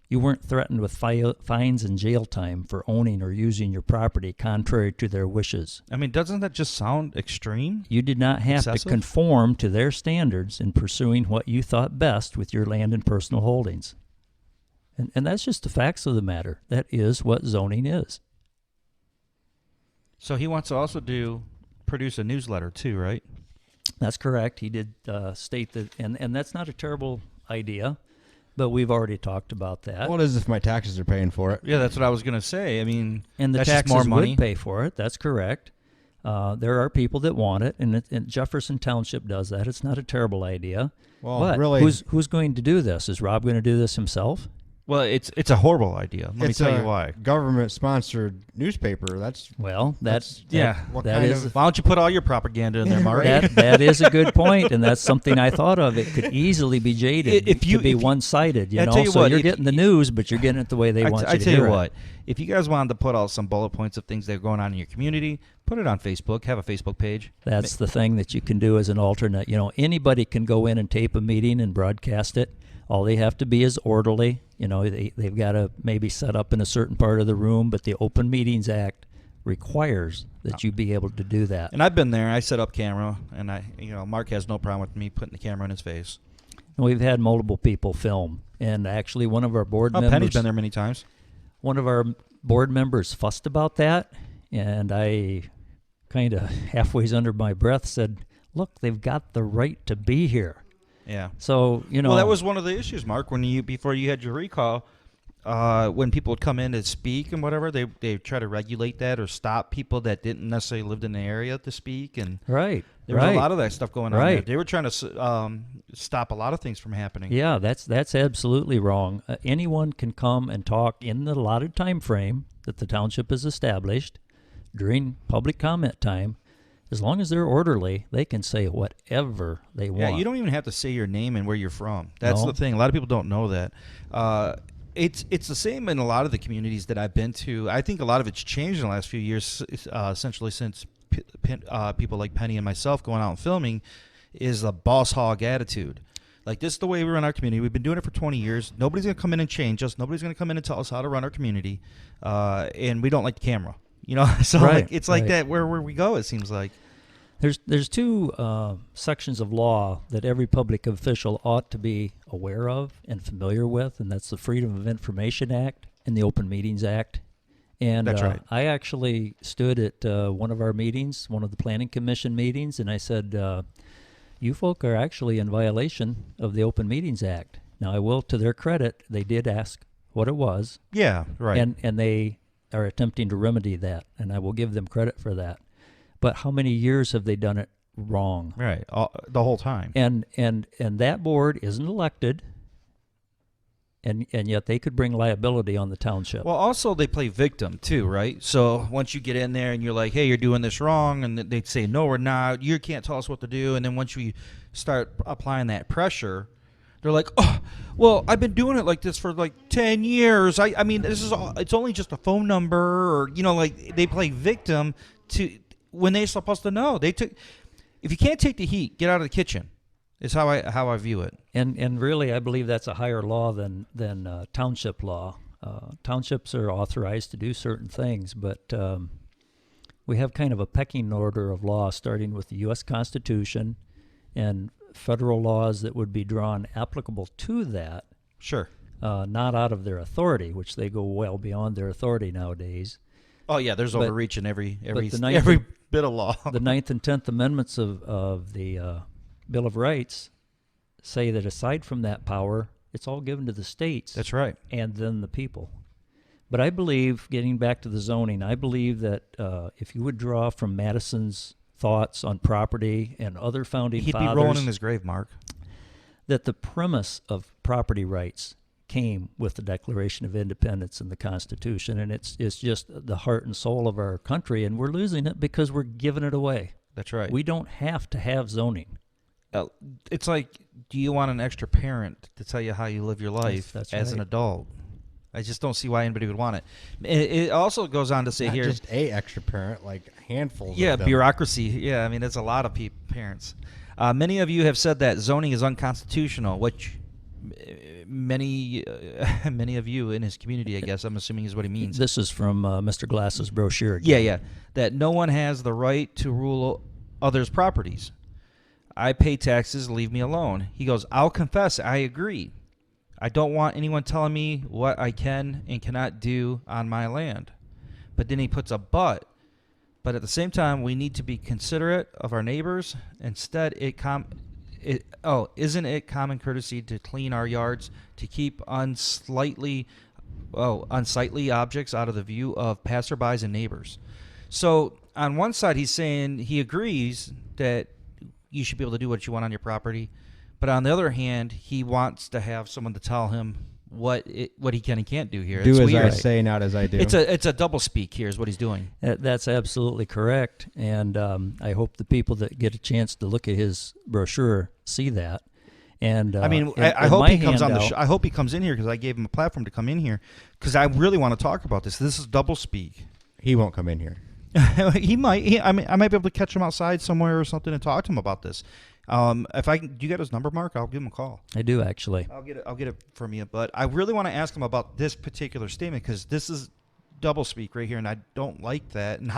You weren't threatened with fines and jail time for owning or using your property contrary to their wishes. I mean, doesn't that just sound extreme? You did not have Excessive? to conform to their standards in pursuing what you thought best with your land and personal holdings. And that's just the facts of the matter. That is what zoning is. So he wants to also produce a newsletter too, right? That's correct. He did state that, and that's not a terrible idea, but we've already talked about that. What is if my taxes are paying for it? Yeah, that's what I was gonna say. I mean, And the that's just taxes more money. would pay for it. That's correct. There are people that want it, and Jefferson Township does that. It's not a terrible idea. Well, but really, who's going to do this? Is Rob going to do this himself? Well, it's a horrible idea. Let me tell you why. Government-sponsored newspaper. Well, that's yeah. What that kind is- of? Why don't you put all your propaganda in there, Mark? that is a good point, and that's something I thought of. It could easily be jaded If you- to be if you- one-sided. I tell you So what, you're if- getting the news, but you're getting it the way they want I you to tell hear you it. what, if you guys wanted to put out some bullet points of things that are going on in your community, put it on Facebook. Have a Facebook page. That's the thing that you can do as an alternate. Anybody can go in and tape a meeting and broadcast it. All they have to be is orderly. They've got to maybe set up in a certain part of the room, but the Open Meetings Act requires that you be able to do that. And I've been there. I set up camera, and Mark has no problem with me putting the camera in his face. And we've had multiple people film, and actually one of our board Penny's members, been there many times. one of our board members fussed about that, and I kind of halfway under my breath said, "Look, they've got the right to be here." Yeah. So Well, that was one of the issues, Mark. Before you had your recall, when people would come in to speak and whatever, they try to regulate that or stop people that didn't necessarily live in the area to speak. And Right. there was right. a lot of that stuff going on there. Right. They were trying to stop a lot of things from happening. Yeah, that's absolutely wrong. Anyone can come and talk in the allotted time frame that the township has established during public comment time. As long as they're orderly, they can say whatever they want. Yeah, you don't even have to say your name and where you're from. That's No. the thing. A lot of people don't know that. It's the same in a lot of the communities that I've been to. I think a lot of it's changed in the last few years, essentially since people like Penny and myself going out and filming, is a boss hog attitude. Like, this is the way we run our community. We've been doing it for 20 years. Nobody's going to come in and change us. Nobody's going to come in and tell us how to run our community. And we don't like the camera. You know, so Right, it's like right. that where we go, it seems like. There's two sections of law that every public official ought to be aware of and familiar with, and that's the Freedom of Information Act and the Open Meetings Act. And That's right. I actually stood at one of our meetings, one of the Planning Commission meetings, and I said, you folk are actually in violation of the Open Meetings Act. Now, I will, to their credit, they did ask what it was, Yeah, right. and they are attempting to remedy that, and I will give them credit for that. But how many years have they done it wrong? Right, the whole time. And that board isn't elected, and yet they could bring liability on the township. Well, also they play victim too, right? So once you get in there and you're like, "Hey, you're doing this wrong," and they'd say, "No, we're not. You can't tell us what to do." And then once we start applying that pressure, they're like, "Oh, well, I've been doing it like this for like 10 years. I mean, this is it's only just a phone number," or like they play victim to when they're supposed to know. If you can't take the heat, get out of the kitchen. Is how I view it. And really, I believe that's a higher law than township law. Townships are authorized to do certain things, but we have kind of a pecking order of law, starting with the U.S. Constitution and federal laws that would be drawn applicable to that, Sure. not out of their authority, which they go well beyond their authority nowadays. Oh yeah, there's But- overreach in every the ninth every and- bit of law. The 9th and 10th Amendments of the Bill of Rights say that aside from that power, it's all given to the states. That's right. And then the people. But I believe, getting back to the zoning, I believe that if you would draw from Madison's thoughts on property and other founding He'd fathers, be rolling in his grave, Mark. that the premise of property rights came with the Declaration of Independence and the Constitution, and it's just the heart and soul of our country, and we're losing it because we're giving it away. That's right. We don't have to have zoning. It's like, do you want an extra parent to tell you how you live your life That's as an right. adult? I just don't see why anybody would want it. It also goes on to say Not here, just a extra parent, like handfuls. yeah, of them. bureaucracy. Yeah, I mean, it's a lot of parents. Many of you have said that zoning is unconstitutional, which many of you in his community, I guess, I'm assuming is what he means. This is from Mr. Glass's brochure again. Yeah. That no one has the right to rule others' properties. I pay taxes, leave me alone. He goes, I'll confess, I agree. I don't want anyone telling me what I can and cannot do on my land. But then he puts a but. But at the same time, we need to be considerate of our neighbors. Instead, isn't it common courtesy to clean our yards, to keep unsightly objects out of the view of passerbys and neighbors? So on one side, he's saying he agrees that you should be able to do what you want on your property, but on the other hand, he wants to have someone to tell him what he can and can't do here. Do It's as weird. I say, not as I do. It's a double speak here is what he's doing. That's absolutely correct, and I hope the people that get a chance to look at his brochure see that. And I mean, in I hope my he comes on the handout- show. I hope he comes in here because I gave him a platform to come in here because I really want to talk about this. This is double speak. He won't come in here. He might. I might be able to catch him outside somewhere or something and talk to him about this. If I can, do you get his number, Mark? I'll give him a call. I do actually. I'll get it from you. But I really want to ask him about this particular statement because this is double speak right here, and I don't like that. And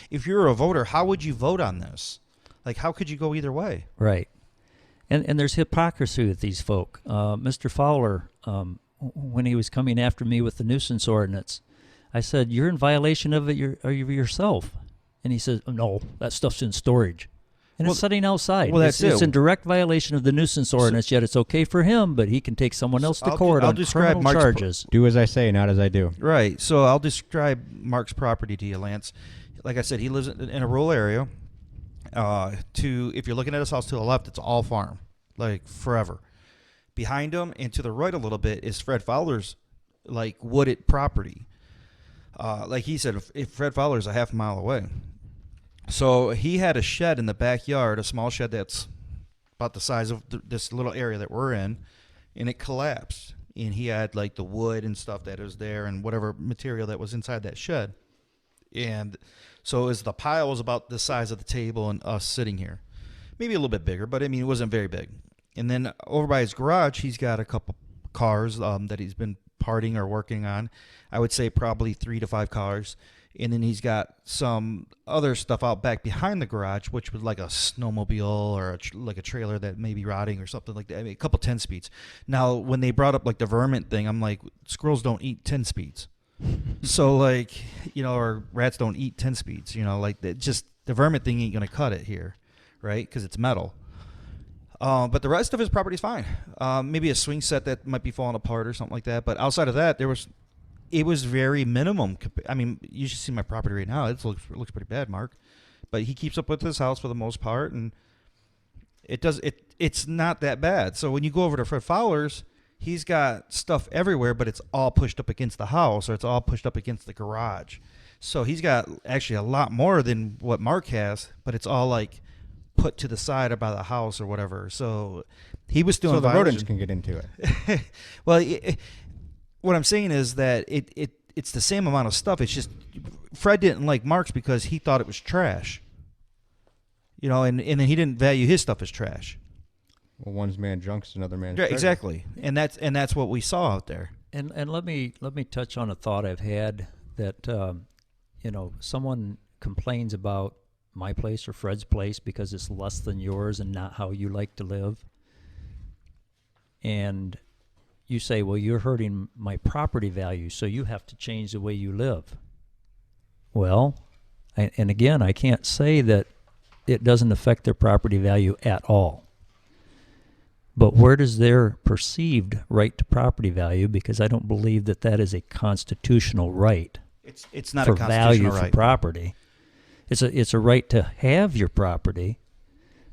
if you're a voter, how would you vote on this? Like, how could you go either way? Right. And there's hypocrisy with these folk. Mr. Fowler, when he was coming after me with the nuisance ordinance, I said, you're in violation of it yourself. And he said, no, that stuff's in storage. And Well, it's sitting outside. well, that's it's it. in direct violation of the nuisance ordinance, yet it's okay for him, but he can take someone else to court I'll on describe criminal Mark's charges. Do as I say, not as I do. Right. So I'll describe Mark's property to you, Lance. Like I said, he lives in a rural area. If you're looking at his house to the left, it's all farm, like forever. Behind him and to the right a little bit is Fred Fowler's, like, wooded property. Like he said, if Fred Fowler's a half mile away. So he had a shed in the backyard, a small shed that's about the size of this little area that we're in, and it collapsed. And he had, like, the wood and stuff that was there and whatever material that was inside that shed. And so the pile was about the size of the table and us sitting here. Maybe a little bit bigger, but I mean, it wasn't very big. And then over by his garage, he's got a couple cars that he's been parting or working on. I would say probably 3 to 5 cars. And then he's got some other stuff out back behind the garage, which was like a snowmobile or like a trailer that may be rotting or something like that. I mean, a couple 10-speeds. Now, when they brought up, like, the vermin thing, I'm like, squirrels don't eat 10-speeds. So, like, or rats don't eat 10-speeds. Like, the vermin thing ain't going to cut it here, right? Because it's metal. But the rest of his property's fine. Maybe a swing set that might be falling apart or something like that. But outside of that, it was very minimum. I mean, you should see my property right now. It looks pretty bad, Mark. But he keeps up with his house for the most part, and it's not that bad. So when you go over to Fred Fowler's, he's got stuff everywhere, but it's all pushed up against the house, or it's all pushed up against the garage. So he's got actually a lot more than what Mark has, but it's all, like, put to the side or by the house or whatever. So he was still So in the violation. rodents can get into it. Well, what I'm saying is that it's the same amount of stuff. It's just Fred didn't like Mark's because he thought it was trash. And then he didn't value his stuff as trash. Well, one's man junk's another man's Yeah, treasure. exactly. And that's what we saw out there. And let me touch on a thought I've had that someone complains about my place or Fred's place because it's less than yours and not how you like to live. And you say, well, you're hurting my property value, so you have to change the way you live. Well, and again, I can't say that it doesn't affect their property value at all. But where does their perceived right to property value? Because I don't believe that is a constitutional right. It's not for a constitutional value right. for property. It's a right to have your property,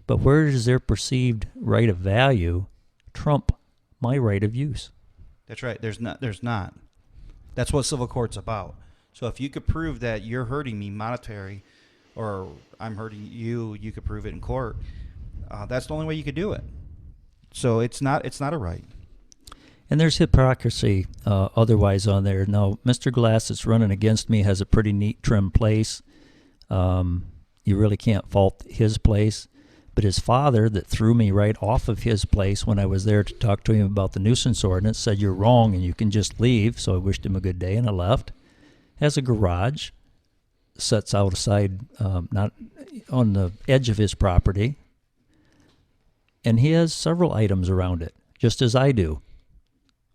but where does their perceived right of value trump my right of use? That's right. There's not. That's what civil court's about. So if you could prove that you're hurting me monetary, or I'm hurting you, you could prove it in court. That's the only way you could do it. So it's not a right. And there's hypocrisy otherwise on there. Now, Mr. Glass that's running against me has a pretty neat trim place. You really can't fault his place. But his father, that threw me right off of his place when I was there to talk to him about the nuisance ordinance, said you're wrong and you can just leave. So I wished him a good day and I left. Has a garage, sets outside, not on the edge of his property. And he has several items around it, just as I do.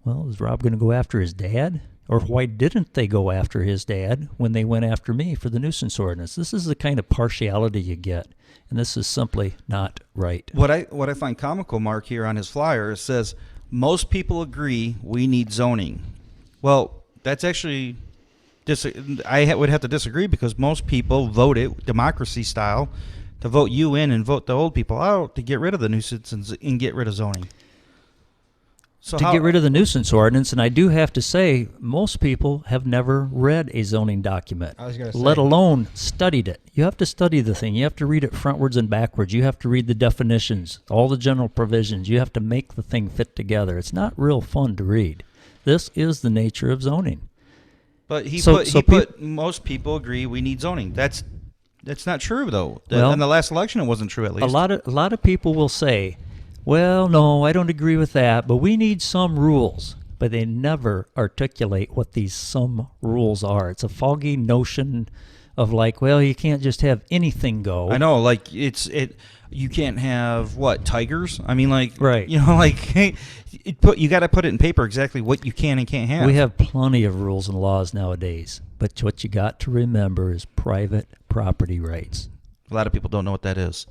Well, is Rob going to go after his dad? Or why didn't they go after his dad when they went after me for the nuisance ordinance? This is the kind of partiality you get, and this is simply not right. What I find comical, Mark, here on his flyer, it says, most people agree we need zoning. Well, that's actually, would have to disagree because most people voted, democracy style, to vote you in and vote the old people out to get rid of the nuisance and get rid of zoning. So Get rid of the nuisance ordinance, and I do have to say, most people have never read a zoning document, I was gonna say. let alone studied it. You have to study the thing. You have to read it frontwards and backwards. You have to read the definitions, all the general provisions. You have to make the thing fit together. It's not real fun to read. This is the nature of zoning. But he So put most people agree we need zoning. That's not true, though. Well, in the last election, it wasn't true, at least. A lot of people will say, well, no, I don't agree with that, but we need some rules. But they never articulate what these some rules are. It's a foggy notion of like, well, you can't just have anything go. I know, like you can't have tigers? I mean, like, Right. you got to put it in paper exactly what you can and can't have. We have plenty of rules and laws nowadays, but what you got to remember is private property rights. A lot of people don't know what that is.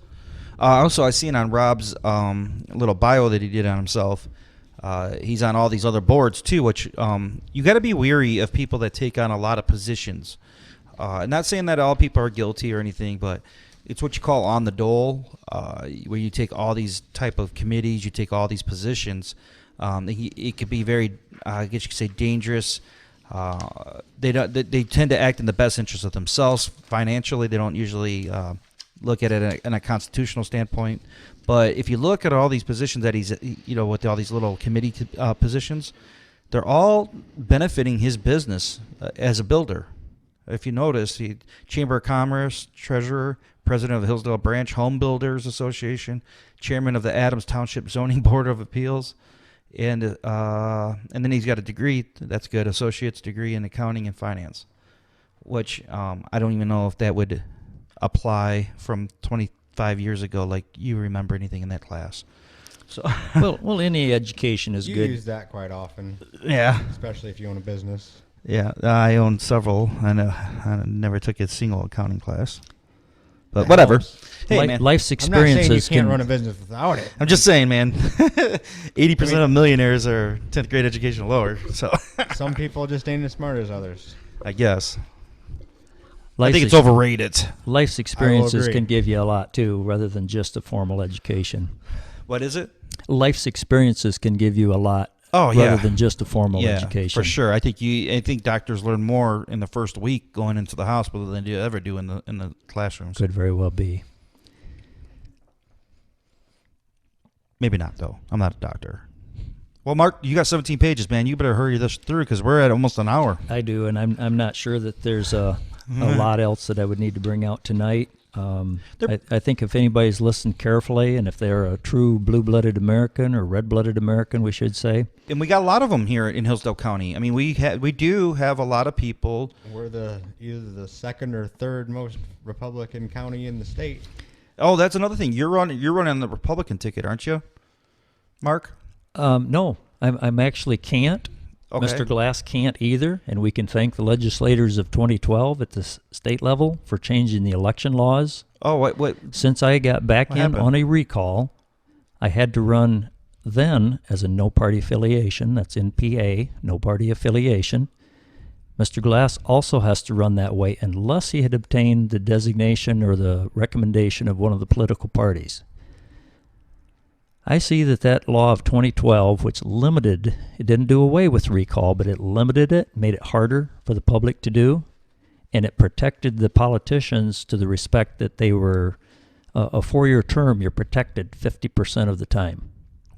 Also, I seen on Rob's little bio that he did on himself. He's on all these other boards too, which you got to be weary of people that take on a lot of positions. Not saying that all people are guilty or anything, but it's what you call on the dole, where you take all these type of committees, you take all these positions. It could be very, I guess you could say, dangerous. They tend to act in the best interest of themselves financially. They don't usually look at it in a constitutional standpoint. But if you look at all these positions that he's, with all these little committee positions, they're all benefiting his business as a builder. If you notice, Chamber of Commerce, Treasurer, President of the Hillsdale Branch Home Builders Association, Chairman of the Adams Township Zoning Board of Appeals, and then he's got a degree. That's good, associate's degree in accounting and finance, which I don't even know if that would apply from 25 years ago, like you remember anything in that class. So well, any education is You good. use that quite often, yeah. especially if you own a business. Yeah, I own several, and I never took a single accounting class. But That whatever. helps. Hey, man. Life's I'm not saying you experiences can't can run a business without it. I'm just saying, man. 80% of millionaires are 10th grade education or lower. So Some people just ain't as smart as others. I guess. I life's think it's ex- overrated. Life's experiences agree. can give you a lot too, rather than just a formal education. What is it? Life's experiences can give you a lot. Oh, rather yeah. than just a formal Yeah, education. for sure. I think doctors learn more in the first week going into the hospital than they ever do in the classrooms. Could very well be. Maybe not, though. I'm not a doctor. Well, Mark, you got 17 pages, man. You better hurry this through because we're at almost an hour. I do, and I'm not sure that there's a lot else that I would need to bring out tonight. I think if anybody's listened carefully, and if they're a true blue-blooded American or red-blooded American, we should say, And we got a lot of them here in Hillsdale County. I mean, we do have a lot of people. We're either the second or third most Republican county in the state. Oh, that's another thing. You're running on the Republican ticket, aren't you, Mark? no, I'm actually can't. Okay. Mr. Glass can't either, and we can thank the legislators of 2012 at the state level for changing the election laws. Oh, what? Since I got back What in happened? on a recall, I had to run then as a no party affiliation. That's in PA, no party affiliation. Mr. Glass also has to run that way unless he had obtained the designation or the recommendation of one of the political parties. I see that law of 2012, which limited, it didn't do away with recall, but it limited it, made it harder for the public to do, and it protected the politicians to the respect that they were a 4-year term, you're protected 50% of the time.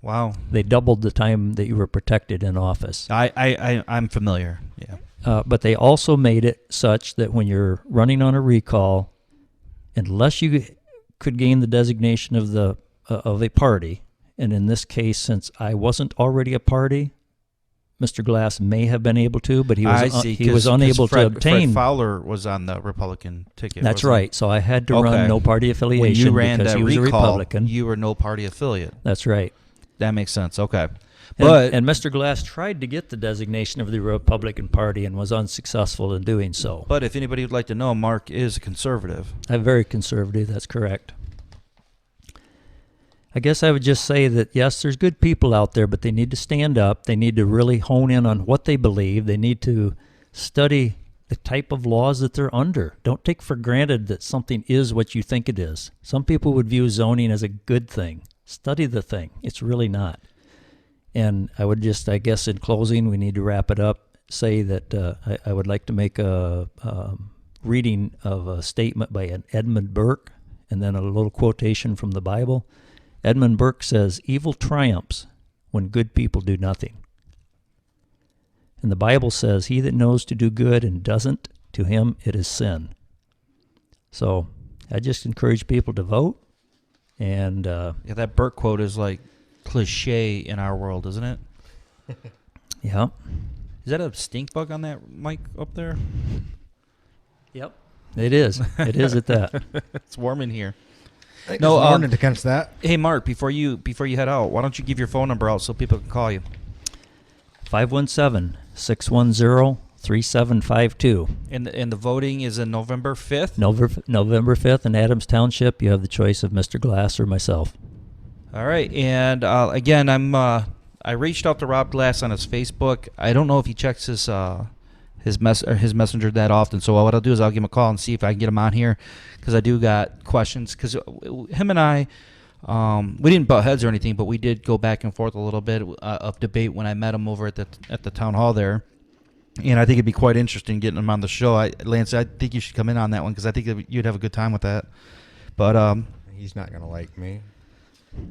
Wow. They doubled the time that you were protected in office. I'm familiar. Yeah. But they also made it such that when you're running on a recall, unless you could gain the designation of a party, and in this case, since I wasn't already a party, Mr. Glass may have been able to, but he was unable to obtain. Fred Fowler was on the Republican ticket. That's wasn't he? right. So I had to Okay. run no party When affiliation you ran because that he was recall, a Republican. you were no party affiliate. That's right. That makes sense. Okay. And Mr. Glass tried to get the designation of the Republican Party and was unsuccessful in doing so. But if anybody would like to know, Mark is a conservative. I'm very conservative, that's correct. I guess I would just say that, yes, there's good people out there, but they need to stand up. They need to really hone in on what they believe. They need to study the type of laws that they're under. Don't take for granted that something is what you think it is. Some people would view zoning as a good thing. Study the thing. It's really not. And I would just, I guess in closing, we need to wrap it up, say that I would like to make a reading of a statement by an Edmund Burke, and then a little quotation from the Bible. Edmund Burke says, "Evil triumphs when good people do nothing." And the Bible says, "He that knows to do good and doesn't, to him it is sin." So I just encourage people to vote. And Yeah, that Burke quote is like cliche in our world, isn't it? yeah. Is that a stink bug on that mic up there? Yep. It is. It is at that. It's warm in here. No, warning to catch that. Hey, Mark, before you head out, why don't you give your phone number out so people can call you? 517-610-3675. 3752. And the voting is in November 5th. November 5th in Adams Township. You have the choice of Mr. Glass or myself. All right, and again, I reached out to Rob Glass on his Facebook. I don't know if he checks his messenger that often. So what I'll do is I'll give him a call and see if I can get him on here, because I do got questions. Because him and I, we didn't butt heads or anything, but we did go back and forth a little bit of debate when I met him over at the town hall there. And I think it'd be quite interesting getting him on the show. Lance, I think you should come in on that one, because I think that you'd have a good time with that. But He's not gonna like me.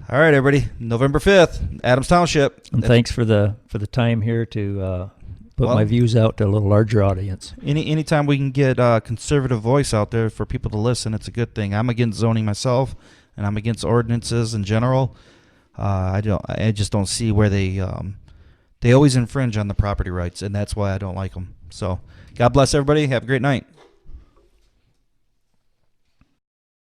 all right, everybody, November 5th, Adams Township. And thanks for the time here to put Well- my views out to a little larger audience. Anytime we can get a conservative voice out there for people to listen, it's a good thing. I'm against zoning myself, and I'm against ordinances in general. I just don't see where they always infringe on the property rights, and that's why I don't like them. So, God bless everybody. Have a great night.